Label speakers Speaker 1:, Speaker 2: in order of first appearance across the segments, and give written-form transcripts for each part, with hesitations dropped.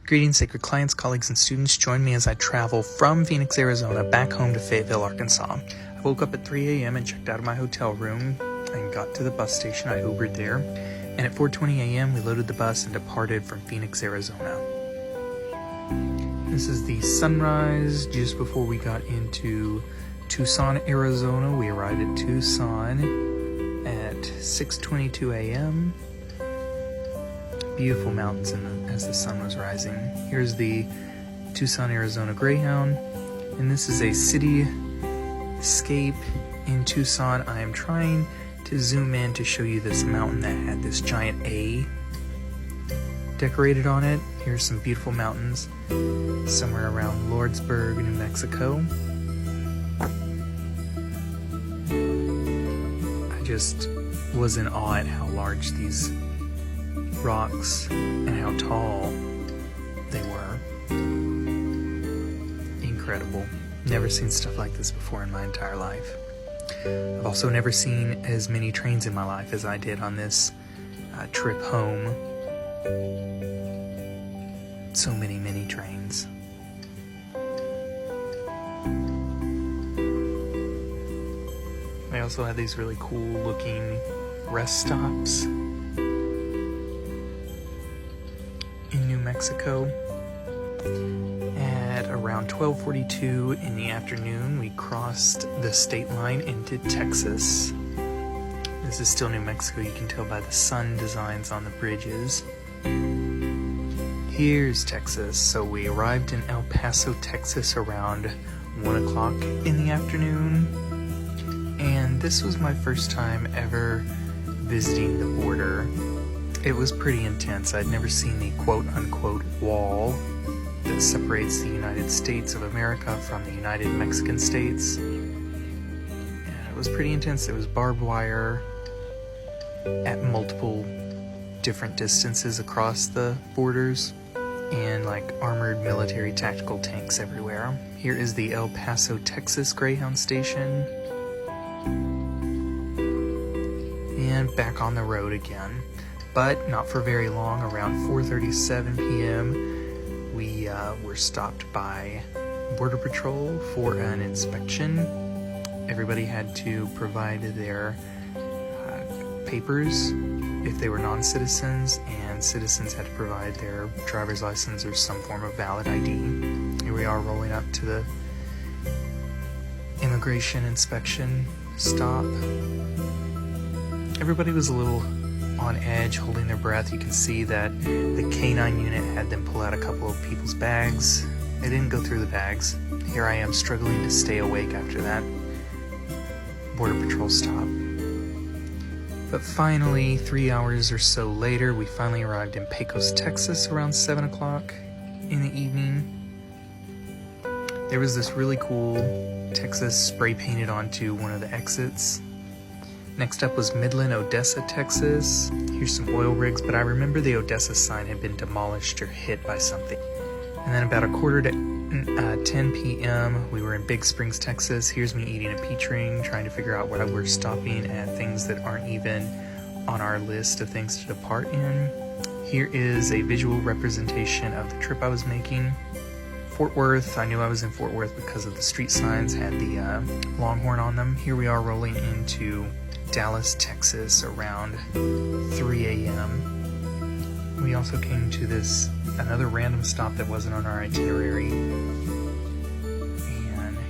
Speaker 1: Greetings, sacred clients, colleagues, and students. Join me as I travel from Phoenix, Arizona, back home to Fayetteville, Arkansas. I woke up at 3 a.m. and checked out of my hotel room and got to the bus station. I Ubered there. And at 4:20 a.m., we loaded the bus and departed from Phoenix, Arizona. This is the sunrise just before we got into Tucson, Arizona. We arrived at Tucson at 6:22 a.m. Beautiful mountains as the sun was rising. Here's the Tucson, Arizona Greyhound, and this is a city escape in Tucson. I am trying to zoom in to show you this mountain that had this giant A decorated on it. Here's some beautiful mountains somewhere around Lordsburg, New Mexico. I just was in awe at how large these rocks and how tall they were. Incredible. Never seen stuff like this before in my entire life. I've also never seen as many trains in my life as I did on this trip home. So many trains. They also had these really cool looking rest stops in New Mexico. At around 12:42 in the afternoon, we crossed the state line into Texas. This is still New Mexico, you can tell by the sun designs on the bridges. Here's Texas. So we arrived in El Paso, Texas around 1 o'clock in the afternoon. And this was my first time ever visiting the border. It was pretty intense. I'd never seen the quote-unquote wall that separates the United States of America from the United Mexican States. And it was pretty intense. There was barbed wire at multiple different distances across the borders and like armored military tactical tanks everywhere. Here is the El Paso, Texas Greyhound station. And back on the road again. But not for very long. Around 4:37 p.m. we were stopped by Border Patrol for an inspection. Everybody had to provide their papers if they were non-citizens, and citizens had to provide their driver's license or some form of valid ID. Here we are rolling up to the immigration inspection stop. Everybody was a little on edge, holding their breath. You can see that the K9 unit had them pull out a couple of people's bags. They didn't go through the bags. Here I am struggling to stay awake after that Border Patrol stop. But finally, 3 hours or so later, we finally arrived in Pecos, Texas around 7 o'clock in the evening. There was this really cool Texas spray painted onto one of the exits. Next up was Midland, Odessa, Texas. Here's some oil rigs, but I remember the Odessa sign had been demolished or hit by something. And then about 10 p.m., we were in Big Springs, Texas. Here's me eating a peach ring, trying to figure out why we're stopping at things that aren't even on our list of things to depart in. Here is a visual representation of the trip I was making. Fort Worth, I knew I was in Fort Worth because of the street signs had the Longhorn on them. Here we are rolling into Dallas, Texas around 3 a.m. We also came to another random stop that wasn't on our itinerary. And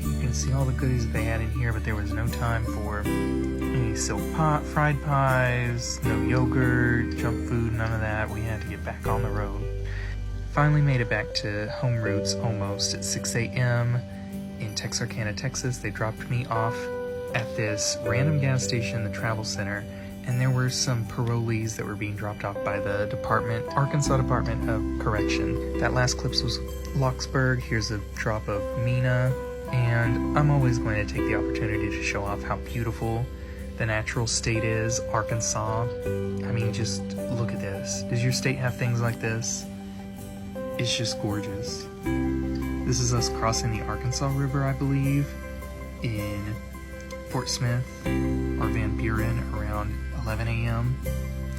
Speaker 1: you can see all the goodies that they had in here, but there was no time for any fried pies, no yogurt, junk food, none of that. We had to get back on the road. Finally made it back to home routes almost at 6 a.m. in Texarkana, Texas. They dropped me off at this random gas station, the travel center, and there were some parolees that were being dropped off by the Arkansas Department of Correction. That last clip was Locksburg. Here's a drop of Mena, and I'm always going to take the opportunity to show off how beautiful the natural state is, Arkansas. I mean, just look at this. Does your state have things like this? It's just gorgeous. This is us crossing the Arkansas River, I believe, in Fort Smith or Van Buren around 11 a.m.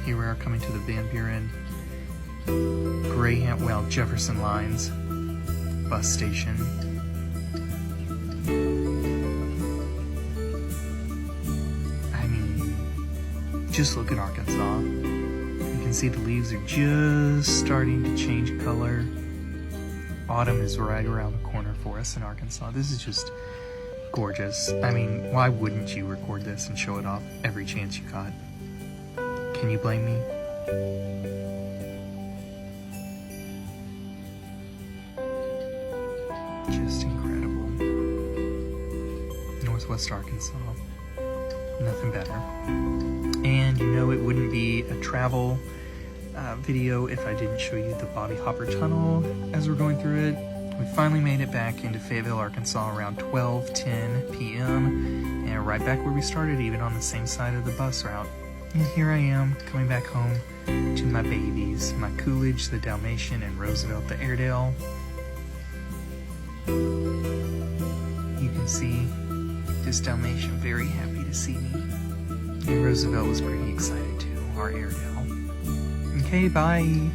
Speaker 1: Here we are coming to the Van Buren Greyhound, well, Jefferson Lines bus station. I mean, just look at Arkansas. You can see the leaves are just starting to change color. Autumn is right around the corner for us in Arkansas. This is just gorgeous. I mean, why wouldn't you record this and show it off every chance you got? Can you blame me? Just incredible. Northwest Arkansas. Nothing better. And you know it wouldn't be a travel video if I didn't show you the Bobby Hopper Tunnel as we're going through it. We finally made it back into Fayetteville, Arkansas around 12:10 p.m. and right back where we started, even on the same side of the bus route. And here I am, coming back home to my babies, my Coolidge, the Dalmatian, and Roosevelt, the Airedale. You can see this Dalmatian very happy to see me. And Roosevelt was pretty excited too, our Airedale. Okay, bye.